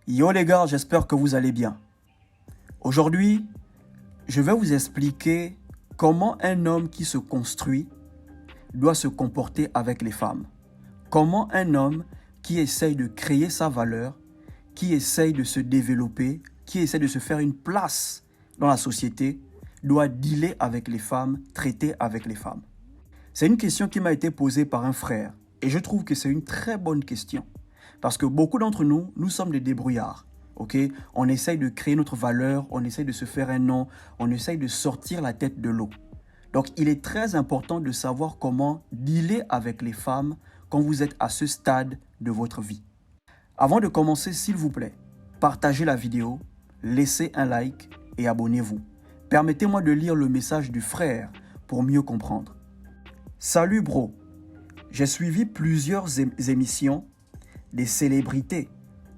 Yo les gars, j'espère que vous allez bien. Aujourd'hui, je vais vous expliquer comment un homme qui se construit doit se comporter avec les femmes. Comment un homme qui essaye de créer sa valeur, qui essaye de se développer, qui essaye de se faire une place dans la société, doit dealer avec les femmes, traiter avec les femmes. C'est une question qui m'a été posée par un frère et je trouve que c'est une très bonne question. Parce que beaucoup d'entre nous, nous sommes des débrouillards. Okay? On essaye de créer notre valeur, on essaye de se faire un nom, on essaye de sortir la tête de l'eau. Donc, il est très important de savoir comment dealer avec les femmes quand vous êtes à ce stade de votre vie. Avant de commencer, s'il vous plaît, partagez la vidéo, laissez un like et abonnez-vous. Permettez-moi de lire le message du frère pour mieux comprendre. Salut bro, j'ai suivi plusieurs émissions des célébrités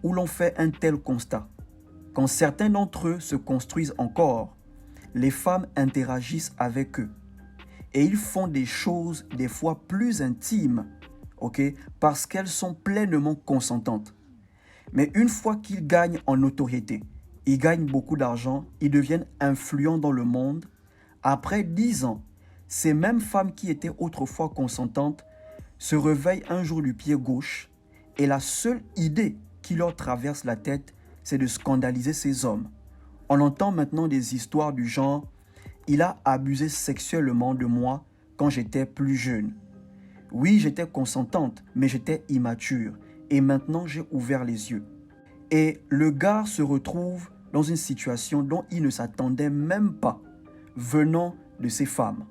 où l'on fait un tel constat. Quand certains d'entre eux se construisent encore, les femmes interagissent avec eux et ils font des choses des fois plus intimes, parce qu'elles sont pleinement consentantes. Mais une fois qu'ils gagnent en notoriété, ils gagnent beaucoup d'argent, ils deviennent influents dans le monde. Après 10 ans, ces mêmes femmes qui étaient autrefois consentantes se réveillent un jour du pied gauche et la seule idée qui leur traverse la tête, c'est de scandaliser ces hommes. On entend maintenant des histoires du genre « Il a abusé sexuellement de moi quand j'étais plus jeune. Oui, j'étais consentante, mais j'étais immature. Et maintenant, j'ai ouvert les yeux. » Et le gars se retrouve dans une situation dont il ne s'attendait même pas, venant de ces femmes.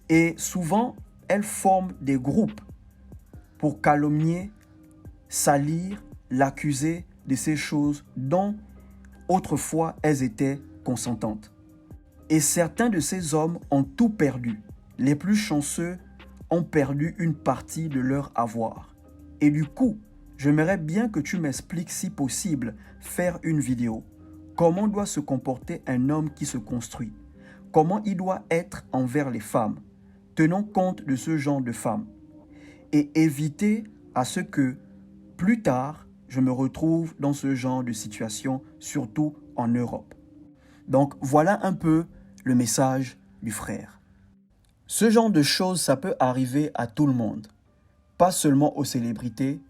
Et souvent, elles forment des groupes pour calomnier, salir, l'accuser de ces choses dont autrefois elles étaient consentantes. Et certains de ces hommes ont tout perdu. Les plus chanceux ont perdu une partie de leur avoir. Et du coup, j'aimerais bien que tu m'expliques si possible faire une vidéo. Comment doit se comporter un homme qui se construit? Comment il doit être envers les femmes? Tenons compte de ce genre de femmes. Et éviter à ce que, plus tard, je me retrouve dans ce genre de situation, surtout en Europe. Donc, voilà un peu le message du frère. Ce genre de choses, ça peut arriver à tout le monde. Pas seulement aux célébrités,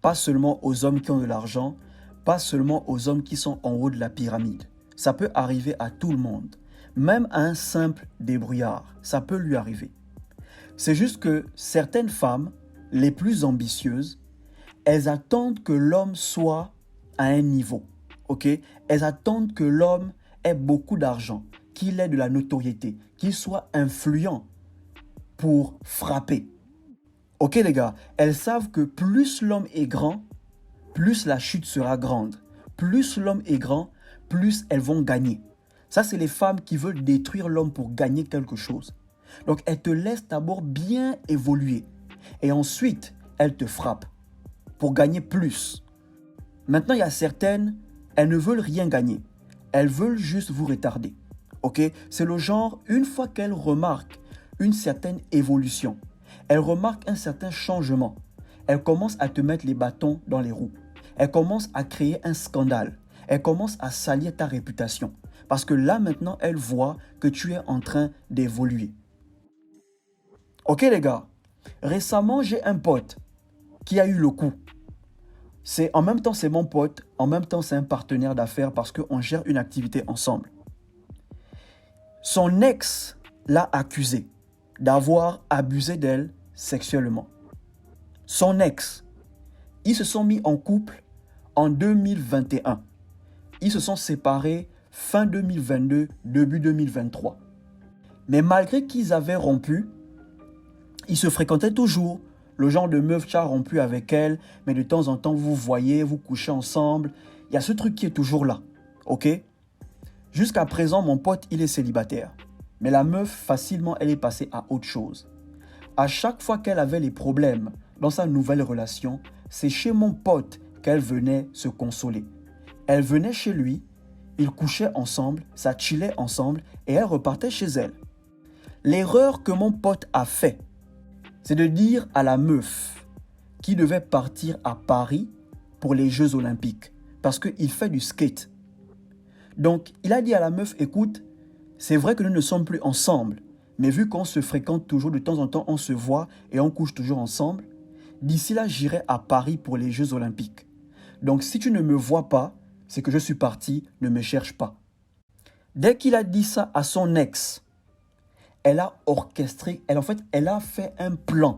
pas seulement aux hommes qui ont de l'argent, pas seulement aux hommes qui sont en haut de la pyramide. Ça peut arriver à tout le monde. Même à un simple débrouillard, ça peut lui arriver. C'est juste que certaines femmes, les plus ambitieuses, elles attendent que l'homme soit à un niveau. Elles attendent que l'homme ait beaucoup d'argent, qu'il ait de la notoriété, qu'il soit influent pour frapper. Ok les gars, elles savent que plus l'homme est grand, plus la chute sera grande. Plus l'homme est grand, plus elles vont gagner. Ça, c'est les femmes qui veulent détruire l'homme pour gagner quelque chose. Donc, elles te laissent d'abord bien évoluer. Et ensuite, elles te frappent pour gagner plus. Maintenant, il y a certaines, elles ne veulent rien gagner. Elles veulent juste vous retarder. C'est le genre, une fois qu'elles remarquent une certaine évolution, elles remarquent un certain changement, elles commencent à te mettre les bâtons dans les roues. Elles commencent à créer un scandale. Elles commencent à salir ta réputation. Parce que là, maintenant, elles voient que tu es en train d'évoluer. Ok les gars, récemment, j'ai un pote qui a eu le coup. En même temps, c'est mon pote, en même temps, c'est un partenaire d'affaires parce qu'on gère une activité ensemble. Son ex l'a accusé d'avoir abusé d'elle sexuellement. Son ex, ils se sont mis en couple en 2021. Ils se sont séparés fin 2022, début 2023. Mais malgré qu'ils avaient rompu, ils se fréquentaient toujours. Le genre de meuf qui a rompu avec elle, mais de temps en temps, vous voyez, vous couchez ensemble. Il y a ce truc qui est toujours là. Jusqu'à présent, mon pote, il est célibataire. Mais la meuf, facilement, elle est passée à autre chose. À chaque fois qu'elle avait les problèmes dans sa nouvelle relation, c'est chez mon pote qu'elle venait se consoler. Elle venait chez lui, ils couchaient ensemble, ça chillait ensemble et elle repartait chez elle. L'erreur que mon pote a fait, c'est de dire à la meuf qui devait partir à Paris pour les Jeux Olympiques parce qu'il fait du skate. Donc, il a dit à la meuf, écoute, c'est vrai que nous ne sommes plus ensemble, mais vu qu'on se fréquente toujours, de temps en temps, on se voit et on couche toujours ensemble, d'ici là, j'irai à Paris pour les Jeux Olympiques. Donc, si tu ne me vois pas, c'est que je suis parti, ne me cherche pas. Dès qu'il a dit ça à son ex, elle a orchestré, elle a fait un plan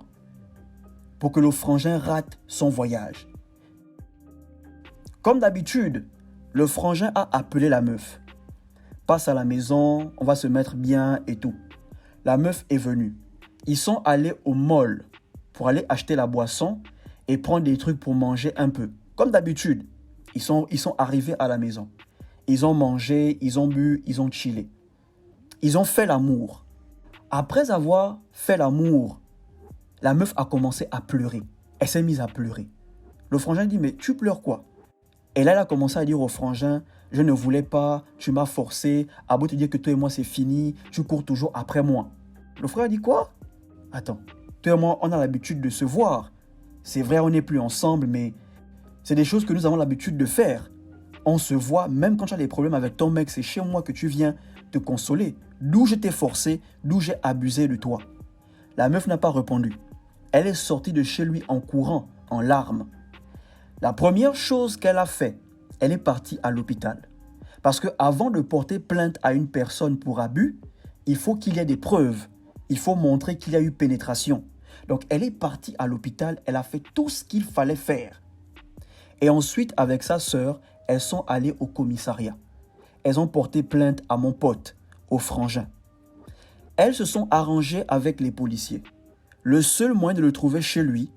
pour que le frangin rate son voyage. Comme d'habitude, le frangin a appelé la meuf. Passe à la maison, on va se mettre bien et tout. La meuf est venue. Ils sont allés au mall pour aller acheter la boisson et prendre des trucs pour manger un peu. Comme d'habitude, ils sont arrivés à la maison. Ils ont mangé, ils ont bu, ils ont chillé. Ils ont fait l'amour. Après avoir fait l'amour, la meuf a commencé à pleurer. Elle s'est mise à pleurer. Le frangin dit, mais tu pleures quoi? Et là, elle a commencé à dire au frangin, je ne voulais pas, tu m'as forcé, à beau te dire que toi et moi c'est fini, tu cours toujours après moi. Le frère a dit quoi? Attends, toi et moi on a l'habitude de se voir. C'est vrai, on n'est plus ensemble, mais c'est des choses que nous avons l'habitude de faire. On se voit, même quand tu as des problèmes avec ton mec, c'est chez moi que tu viens te consoler. D'où je t'ai forcé, d'où j'ai abusé de toi. La meuf n'a pas répondu. Elle est sortie de chez lui en courant, en larmes. La première chose qu'elle a fait, elle est partie à l'hôpital. Parce qu'avant de porter plainte à une personne pour abus, il faut qu'il y ait des preuves. Il faut montrer qu'il y a eu pénétration. Donc elle est partie à l'hôpital, elle a fait tout ce qu'il fallait faire. Et ensuite, avec sa sœur, elles sont allées au commissariat. Elles ont porté plainte à mon pote, au frangin. Elles se sont arrangées avec les policiers. Le seul moyen de le trouver chez lui,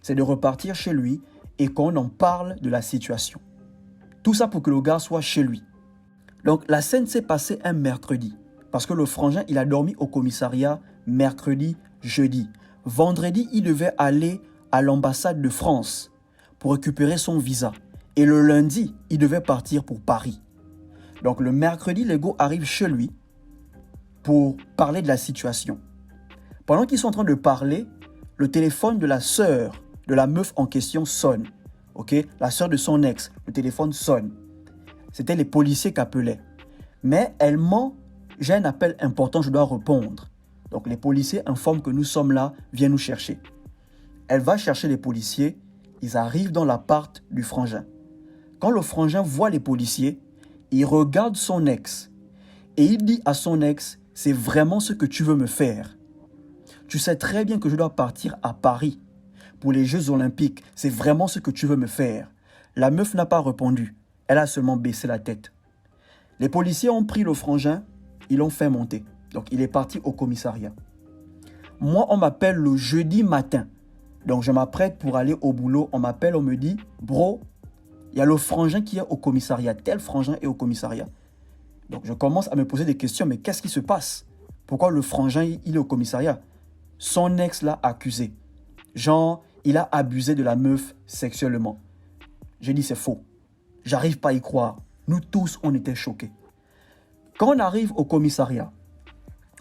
c'est de repartir chez lui et qu'on en parle de la situation. Tout ça pour que le gars soit chez lui. Donc la scène s'est passée un mercredi. Parce que le frangin, il a dormi au commissariat mercredi, jeudi. Vendredi, il devait aller à l'ambassade de France pour récupérer son visa. Et le lundi, il devait partir pour Paris. Donc le mercredi, les gars arrivent chez lui pour parler de la situation. Pendant qu'ils sont en train de parler, le téléphone de la sœur de la meuf en question sonne. Ok, la sœur de son ex, le téléphone sonne. C'était les policiers qui appelaient. Mais elle ment, j'ai un appel important, je dois répondre. Donc les policiers informent que nous sommes là, viens nous chercher. Elle va chercher les policiers, ils arrivent dans l'appart du frangin. Quand le frangin voit les policiers, il regarde son ex et il dit à son ex, c'est vraiment ce que tu veux me faire. Tu sais très bien que je dois partir à Paris pour les Jeux Olympiques. C'est vraiment ce que tu veux me faire. La meuf n'a pas répondu. Elle a seulement baissé la tête. Les policiers ont pris le frangin, ils l'ont fait monter. Donc il est parti au commissariat. Moi, on m'appelle le jeudi matin. Donc je m'apprête pour aller au boulot. On m'appelle, on me dit, bro, il y a le frangin qui est au commissariat. Tel frangin est au commissariat. Donc je commence à me poser des questions. Mais qu'est-ce qui se passe? Pourquoi le frangin, il est au commissariat? Son ex l'a accusé. Genre, il a abusé de la meuf sexuellement. J'ai dit, c'est faux. J'arrive pas à y croire. Nous tous, on était choqués. Quand on arrive au commissariat,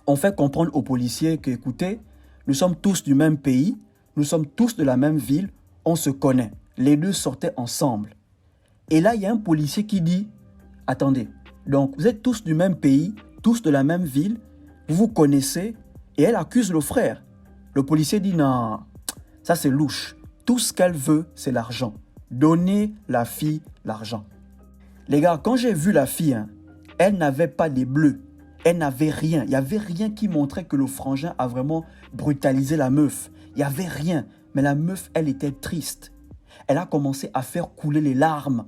on fait comprendre aux policiers que, écoutez, nous sommes tous du même pays, nous sommes tous de la même ville, on se connaît. Les deux sortaient ensemble. Et là, il y a un policier qui dit, attendez, donc vous êtes tous du même pays, tous de la même ville, vous vous connaissez, et elle accuse le frère. Le policier dit, non, ça c'est louche. Tout ce qu'elle veut, c'est l'argent. Donnez la fille l'argent. Les gars, quand j'ai vu la fille, elle n'avait pas des bleus. Elle n'avait rien. Il n'y avait rien qui montrait que le frangin a vraiment brutalisé la meuf. Il n'y avait rien. Mais la meuf, elle était triste. Elle a commencé à faire couler les larmes.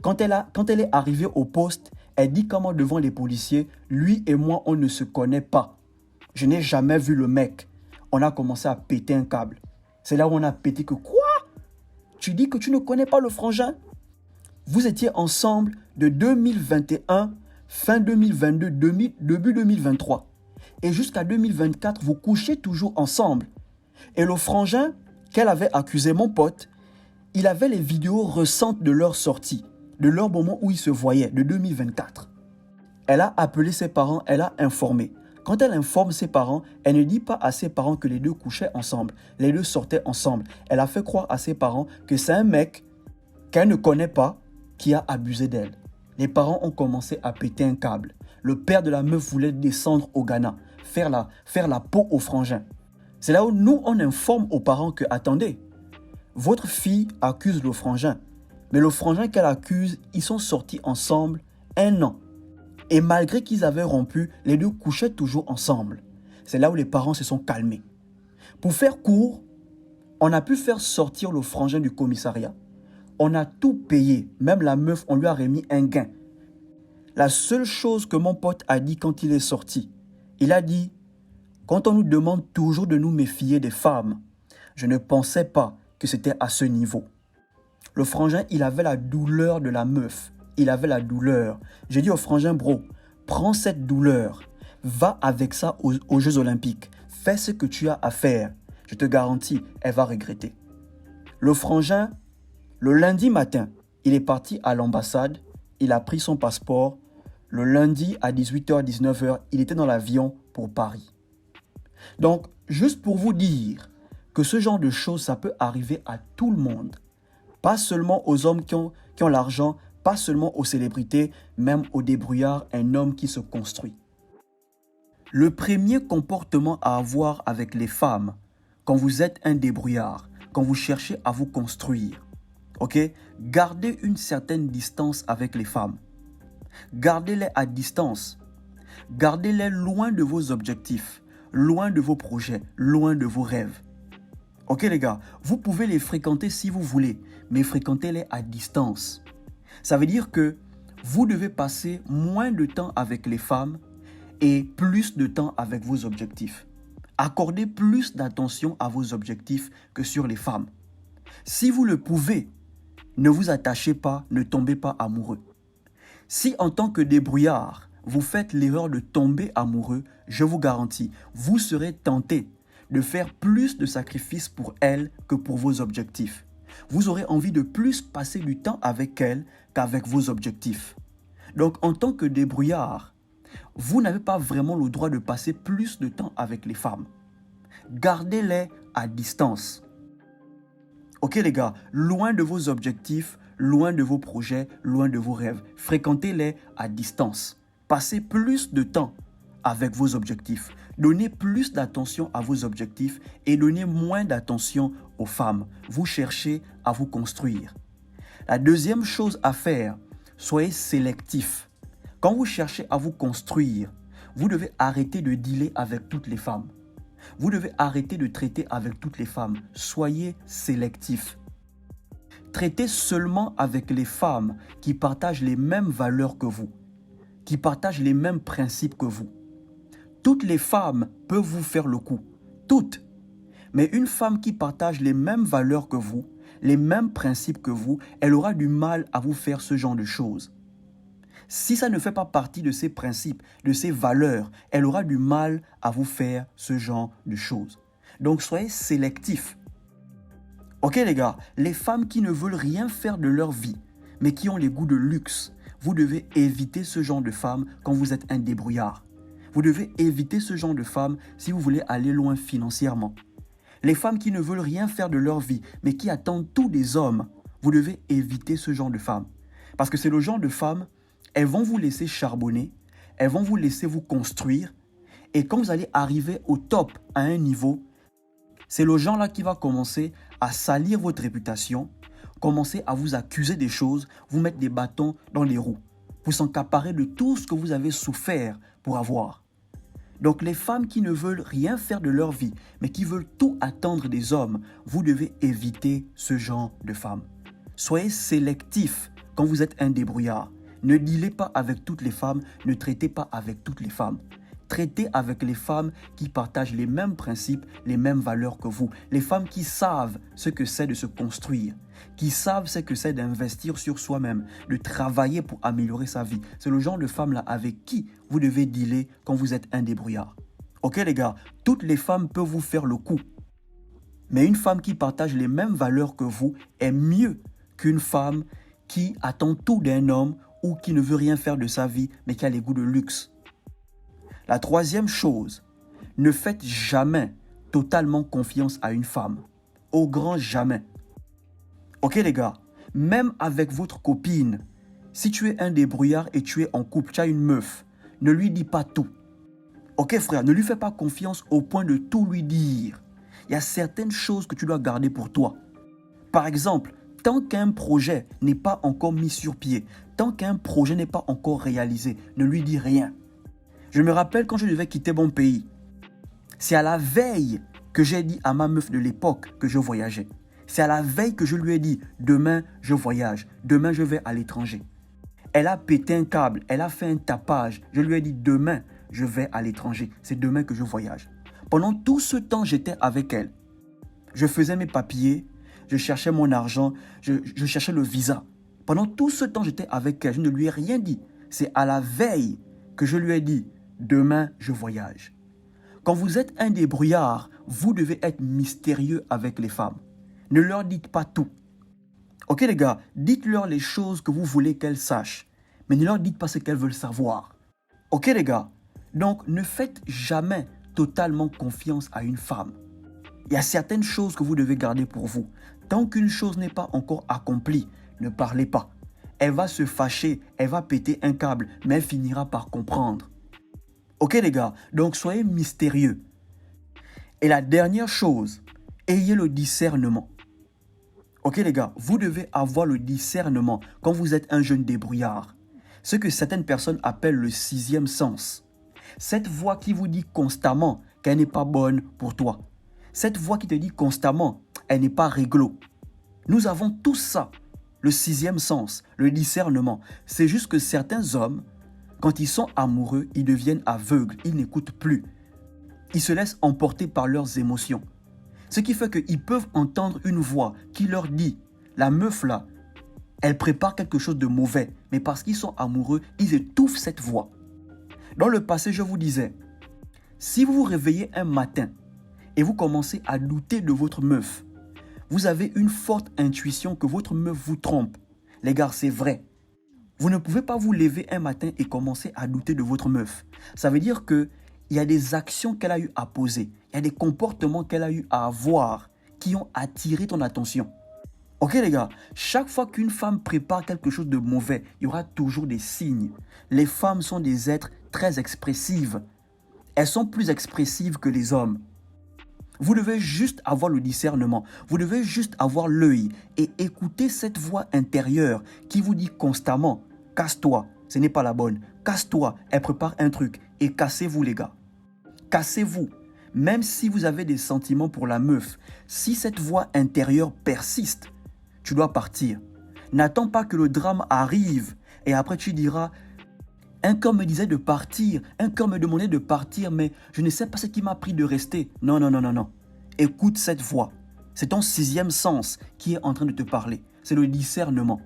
Quand elle est arrivée au poste, elle dit comment devant les policiers, lui et moi, on ne se connaît pas. Je n'ai jamais vu le mec. On a commencé à péter un câble. C'est là où on a pété que quoi? Tu dis que tu ne connais pas le frangin? Vous étiez ensemble de 2021, fin 2022, début 2023. Et jusqu'à 2024, vous couchez toujours ensemble. Et le frangin qu'elle avait accusé, mon pote, il avait les vidéos récentes de leur sortie, de leur moment où ils se voyaient, de 2024. Elle a appelé ses parents, elle a informé. Quand elle informe ses parents, elle ne dit pas à ses parents que les deux couchaient ensemble, les deux sortaient ensemble. Elle a fait croire à ses parents que c'est un mec qu'elle ne connaît pas, qui a abusé d'elle. Les parents ont commencé à péter un câble. Le père de la meuf voulait descendre au Ghana, faire la peau au frangin. C'est là où nous, on informe aux parents que, attendez, votre fille accuse le frangin. Mais le frangin qu'elle accuse, ils sont sortis ensemble 1 an. Et malgré qu'ils avaient rompu, les deux couchaient toujours ensemble. C'est là où les parents se sont calmés. Pour faire court, on a pu faire sortir le frangin du commissariat. On a tout payé. Même la meuf, on lui a remis un gain. La seule chose que mon pote a dit quand il est sorti, il a dit, quand on nous demande toujours de nous méfier des femmes, je ne pensais pas que c'était à ce niveau. Le frangin, il avait la douleur de la meuf. Il avait la douleur. J'ai dit au frangin, bro, prends cette douleur. Va avec ça aux Jeux Olympiques. Fais ce que tu as à faire. Je te garantis, elle va regretter. Le frangin, le lundi matin, il est parti à l'ambassade. Il a pris son passeport. Le lundi à 18h, 19h, il était dans l'avion pour Paris. Donc, juste pour vous dire que ce genre de choses, ça peut arriver à tout le monde. Pas seulement aux hommes qui ont l'argent, pas seulement aux célébrités, même aux débrouillards, un homme qui se construit. Le premier comportement à avoir avec les femmes, quand vous êtes un débrouillard, quand vous cherchez à vous construire, ok, gardez une certaine distance avec les femmes. Gardez-les à distance. Gardez-les loin de vos objectifs, loin de vos projets, loin de vos rêves. Ok les gars, vous pouvez les fréquenter si vous voulez, mais fréquentez-les à distance. Ça veut dire que vous devez passer moins de temps avec les femmes et plus de temps avec vos objectifs. Accordez plus d'attention à vos objectifs que sur les femmes. Si vous le pouvez, ne vous attachez pas, ne tombez pas amoureux. Si en tant que débrouillard, vous faites l'erreur de tomber amoureux, je vous garantis, vous serez tenté de faire plus de sacrifices pour elle que pour vos objectifs. Vous aurez envie de plus passer du temps avec elle qu'avec vos objectifs. Donc en tant que débrouillard, vous n'avez pas vraiment le droit de passer plus de temps avec les femmes. Gardez-les à distance. Ok les gars, loin de vos objectifs, loin de vos projets, loin de vos rêves. Fréquentez-les à distance. Passez plus de temps avec vos objectifs. Donnez plus d'attention à vos objectifs et donnez moins d'attention aux femmes. Vous cherchez à vous construire. La deuxième chose à faire, soyez sélectif. Quand vous cherchez à vous construire, vous devez arrêter de dealer avec toutes les femmes. Vous devez arrêter de traiter avec toutes les femmes. Soyez sélectif. Traitez seulement avec les femmes qui partagent les mêmes valeurs que vous, qui partagent les mêmes principes que vous. Toutes les femmes peuvent vous faire le coup. Toutes. Mais une femme qui partage les mêmes valeurs que vous, les mêmes principes que vous, elle aura du mal à vous faire ce genre de choses. Si ça ne fait pas partie de ses principes, de ses valeurs, elle aura du mal à vous faire ce genre de choses. Donc soyez sélectifs. Ok les gars, les femmes qui ne veulent rien faire de leur vie, mais qui ont les goûts de luxe, vous devez éviter ce genre de femmes quand vous êtes un débrouillard. Vous devez éviter ce genre de femmes si vous voulez aller loin financièrement. Les femmes qui ne veulent rien faire de leur vie, mais qui attendent tout des hommes, vous devez éviter ce genre de femmes. Parce que c'est le genre de femmes, elles vont vous laisser charbonner, elles vont vous laisser vous construire, et quand vous allez arriver au top, à un niveau, c'est le genre là qui va commencer à salir votre réputation, commencer à vous accuser des choses, vous mettre des bâtons dans les roues, vous s'encaparer de tout ce que vous avez souffert pour avoir. Donc les femmes qui ne veulent rien faire de leur vie, mais qui veulent tout attendre des hommes, vous devez éviter ce genre de femmes. Soyez sélectif quand vous êtes un débrouillard. Ne dealez pas avec toutes les femmes, ne traitez pas avec toutes les femmes. Traitez avec les femmes qui partagent les mêmes principes, les mêmes valeurs que vous. Les femmes qui savent ce que c'est de se construire, qui savent ce que c'est d'investir sur soi-même, de travailler pour améliorer sa vie. C'est le genre de femmes-là avec qui vous devez dealer quand vous êtes un débrouillard. Ok les gars, toutes les femmes peuvent vous faire le coup. Mais une femme qui partage les mêmes valeurs que vous est mieux qu'une femme qui attend tout d'un homme ou qui ne veut rien faire de sa vie, mais qui a les goûts de luxe. La troisième chose, ne faites jamais totalement confiance à une femme. Au grand jamais. Ok les gars, même avec votre copine, Si tu es un débrouillard et tu es en couple, tu as une meuf, ne lui dis pas tout. Ok frère, ne lui fais pas confiance au point de tout lui dire. Il y a certaines choses que tu dois garder pour toi. Par exemple, tant qu'un projet n'est pas encore mis sur pied, tant qu'un projet n'est pas encore réalisé, ne lui dis rien. Je me rappelle quand je devais quitter mon pays. C'est à la veille que j'ai dit à ma meuf de l'époque que je voyageais. C'est à la veille que je lui ai dit, demain je voyage, demain je vais à l'étranger. Elle a pété un câble, elle a fait un tapage. Je lui ai dit, demain je vais à l'étranger, c'est demain que je voyage. Pendant tout ce temps, j'étais avec elle. Je faisais mes papiers, je cherchais mon argent, je cherchais le visa. Pendant tout ce temps, j'étais avec elle, je ne lui ai rien dit. C'est à la veille que je lui ai dit, demain je voyage. Quand vous êtes un débrouillard, vous devez être mystérieux avec les femmes. Ne leur dites pas tout. Ok les gars, dites-leur les choses que vous voulez qu'elles sachent, mais ne leur dites pas ce qu'elles veulent savoir. Ok les gars, donc ne faites jamais totalement confiance à une femme. Il y a certaines choses que vous devez garder pour vous. Tant qu'une chose n'est pas encore accomplie, ne parlez pas. Elle va se fâcher, elle va péter un câble, mais elle finira par comprendre. Ok les gars, donc soyez mystérieux. Et la dernière chose, ayez le discernement. Ok les gars, vous devez avoir le discernement quand vous êtes un jeune débrouillard. Ce que certaines personnes appellent le sixième sens. Cette voix qui vous dit constamment qu'elle n'est pas bonne pour toi. Cette voix qui te dit constamment, elle n'est pas réglo. Nous avons tous ça, le sixième sens, le discernement. C'est juste que certains hommes, quand ils sont amoureux, ils deviennent aveugles, ils n'écoutent plus. Ils se laissent emporter par leurs émotions. Ce qui fait qu'ils peuvent entendre une voix qui leur dit, la meuf là, elle prépare quelque chose de mauvais, mais parce qu'ils sont amoureux, ils étouffent cette voix. Dans le passé, je vous disais, si vous vous réveillez un matin et vous commencez à douter de votre meuf, vous avez une forte intuition que votre meuf vous trompe. Les gars, c'est vrai. Vous ne pouvez pas vous lever un matin et commencer à douter de votre meuf. Ça veut dire qu'il y a des actions qu'elle a eu à poser, il y a des comportements qu'elle a eu à avoir qui ont attiré ton attention. Ok les gars, chaque fois qu'une femme prépare quelque chose de mauvais, il y aura toujours des signes. Les femmes sont des êtres très expressives. Elles sont plus expressives que les hommes. Vous devez juste avoir le discernement. Vous devez juste avoir l'œil et écouter cette voix intérieure qui vous dit constamment « Casse-toi, ce n'est pas la bonne. Casse-toi, elle prépare un truc. » Et cassez-vous les gars. Cassez-vous. Même si vous avez des sentiments pour la meuf, si cette voix intérieure persiste, tu dois partir. N'attends pas que le drame arrive et après tu diras « Un cœur me disait de partir, un cœur me demandait de partir, mais je ne sais pas ce qui m'a pris de rester. » Non, non, non, non, non. Écoute cette voix. C'est ton sixième sens qui est en train de te parler. C'est le discernement.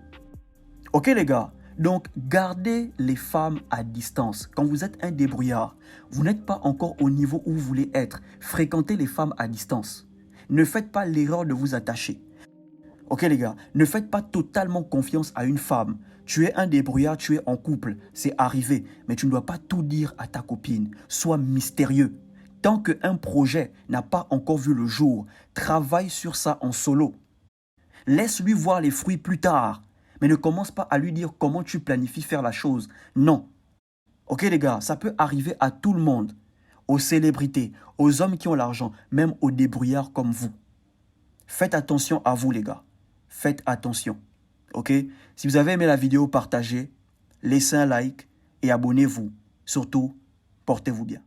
Ok les gars, donc gardez les femmes à distance. Quand vous êtes un débrouillard, vous n'êtes pas encore au niveau où vous voulez être. Fréquentez les femmes à distance. Ne faites pas l'erreur de vous attacher. Ok les gars, ne faites pas totalement confiance à une femme. Tu es un débrouillard, tu es en couple, c'est arrivé. Mais tu ne dois pas tout dire à ta copine. Sois mystérieux. Tant qu'un projet n'a pas encore vu le jour, travaille sur ça en solo. Laisse-lui voir les fruits plus tard. Mais ne commence pas à lui dire comment tu planifies faire la chose. Non. Ok les gars, ça peut arriver à tout le monde. Aux célébrités, aux hommes qui ont l'argent, même aux débrouillards comme vous. Faites attention à vous les gars. Faites attention. Ok? Si vous avez aimé la vidéo, partagez, laissez un like et abonnez-vous. Surtout, portez-vous bien.